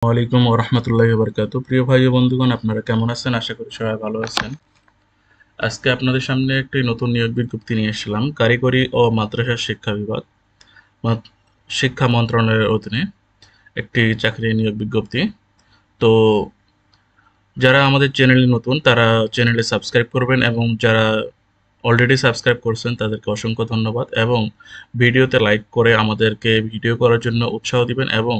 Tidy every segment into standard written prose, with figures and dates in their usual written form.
ওয়ালাইকুম ওরহমতুল্লাহি বারকাতু। প্রিয় ভাই ও বন্ধুগণ, আপনারা কেমন আছেন? আশা করি সবাই ভালো আছেন। আজকে আপনাদের সামনে একটি নতুন নিয়োগ বিজ্ঞপ্তি নিয়ে এসেছিলাম। কারিগরি ও মাদ্রাসা শিক্ষা বিভাগ, মাত- শিক্ষা মন্ত্রণালয়ের অধীনে একটি চাকরি নিয়োগ বিজ্ঞপ্তি। তো যারা আমাদের চ্যানেলে নতুন তারা চ্যানেলে সাবস্ক্রাইব করবেন, এবং যারা অলরেডি সাবস্ক্রাইব করছেন তাদেরকে অসংখ্য ধন্যবাদ, এবং ভিডিওতে লাইক করে আমাদেরকে ভিডিও করার জন্য উৎসাহ দিবেন, এবং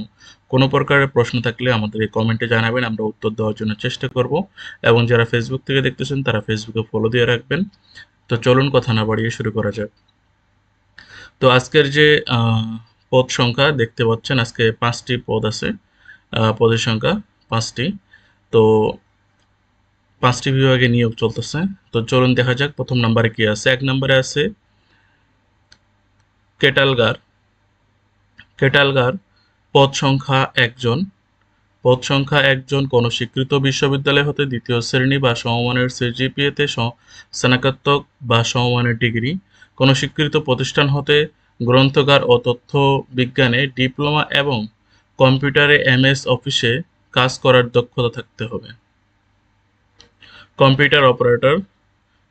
কোনো প্রকারের প্রশ্ন থাকলে আমাদের কমেন্টে জানাবেন, আমরা উত্তর দেওয়ার জন্য চেষ্টা করব। এবং যারা ফেসবুক থেকে দেখতেছেন তারা ফেসবুকে ফলো দিয়ে রাখবেন। তো চলুন কথা না বাড়িয়ে শুরু করা যাক। তো আজকের যে পদ সংখ্যা দেখতে পাচ্ছেন, আজকে 5টি পদ আছে। পদের সংখ্যা 5টি। তো 5টি বিভাগে নিয়োগ চলতেছে। তো চলুন দেখা যাক প্রথম নাম্বারে কি আছে। 1 নম্বরে আছে কেটালগার। কেটালগার, পদ সংখ্যা 1 জন। পদ সংখ্যা 1 জন, কোনো স্বীকৃত বিশ্ববিদ্যালয় হতে দ্বিতীয় শ্রেণী বা সমমানের সিজিপিএতে স্নাতক বা সমমানের ডিগ্রি, কোনো স্বীকৃত প্রতিষ্ঠান হতে গ্রন্থাগার ও তথ্য বিজ্ঞানে ডিপ্লোমা এবং কম্পিউটারে এমএস অফিসে কাজ করার দক্ষতা থাকতে হবে। কম্পিউটার অপারেটর,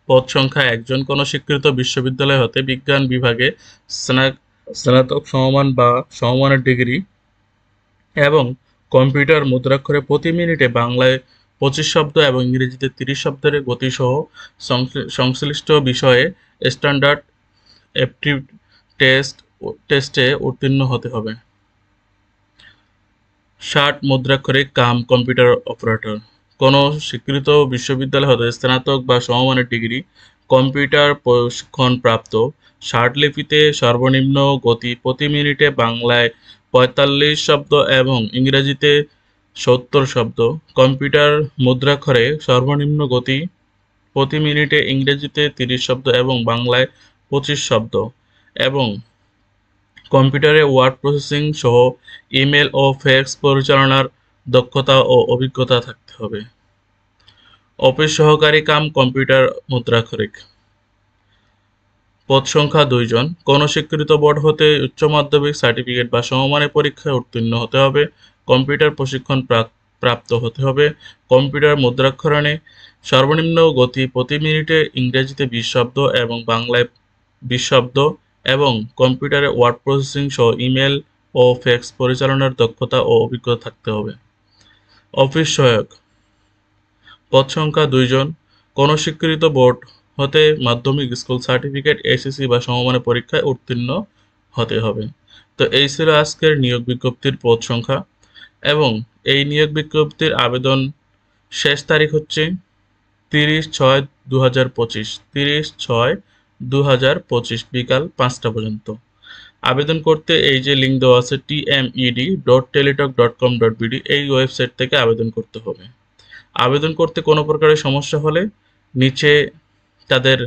পদ সংখ্যা 1 জন, কোনো স্বীকৃত বিশ্ববিদ্যালয় হতে বিজ্ঞান বিভাগে স্নাতক সমমান বা সমমানের ডিগ্রি এবং কম্পিউটার মুদ্রাক্ষরে প্রতি মিনিটে বাংলায় 25 শব্দ এবং ইংরেজিতে 30 শব্দের গতিসহ সংশ্লিষ্ট বিষয়ে স্ট্যান্ডার্ড অ্যাপটিটিউড টেস্টে উত্তীর্ণ হতে হবে। 60 মুদ্রাক্ষরে কাম কম্পিউটার অপারেটর, কোনো স্বীকৃত বিশ্ববিদ্যালয় হতে স্নাতক বা সমমানের ডিগ্রি, কম্পিউটার প্রশিক্ষণপ্রাপ্ত, 60 লিপিতে সর্বনিম্ন গতি প্রতি মিনিটে বাংলায় 45 শব্দ এবং ইংরেজিতে 70 শব্দ, কম্পিউটার মুদ্রাক্ষরে সর্বনিম্ন গতি প্রতি মিনিটে ইংরেজিতে 30 শব্দ এবং বাংলায় 25 শব্দ, এবং কম্পিউটারে ওয়ার্ড প্রসেসিং সহ ইমেল ও ফ্যাক্স পরিচালনার দক্ষতা ও অভিজ্ঞতা থাকতে হবে। অফিস সহকারী কাম কম্পিউটার মুদ্রাক্ষরিক, পদ সংখ্যা 2 জন, কোনো স্বীকৃত বোর্ড হতে উচ্চ মাধ্যমিক সার্টিফিকেট বা সমমানের পরীক্ষায় উত্তীর্ণ হতে হবে, কম্পিউটার প্রশিক্ষণ প্রাপ্ত হতে হবে, কম্পিউটার মুদ্রাক্ষরণে সর্বনিম্ন গতি প্রতি মিনিটে ইংরেজিতে 20 শব্দ এবং বাংলায় 20 শব্দ, এবং কম্পিউটারে ওয়ার্ড প্রসেসিং সহ ইমেল ও ফ্যাক্স পরিচালনার দক্ষতা ও অভিজ্ঞতা থাকতে হবে। অফিস সহায়ক, পদ সংখ্যা 2 জন, কোনো স্বীকৃত বোর্ড হতে মাধ্যমিক স্কুল সার্টিফিকেট, এসএসসি বা সমমানের পরীক্ষায় উত্তীর্ণ হতে হবে। তো এই ছিল আজকের নিয়োগ বিজ্ঞপ্তির পদ সংখ্যা, এবং এই নিয়োগ বিজ্ঞপ্তির আবেদন শেষ তারিখ হচ্ছে 30/6/2025, 30/6/2025 বিকাল 5টা পর্যন্ত। আবেদন করতে এই যে লিঙ্ক দেওয়া আছে tmed.teletalk.com.bd, এই ওয়েবসাইট থেকে আবেদন করতে হবে। আবেদন করতে কোনো প্রকারের সমস্যা হলে নিচে তাদের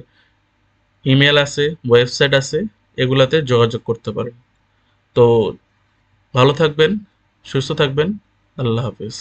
ইমেল আছে, ওয়েবসাইট আছে, এগুলাতে যোগাযোগ করতে পারেন। তো ভালো থাকবেন, সুস্থ থাকবেন। আল্লাহ হাফেজ।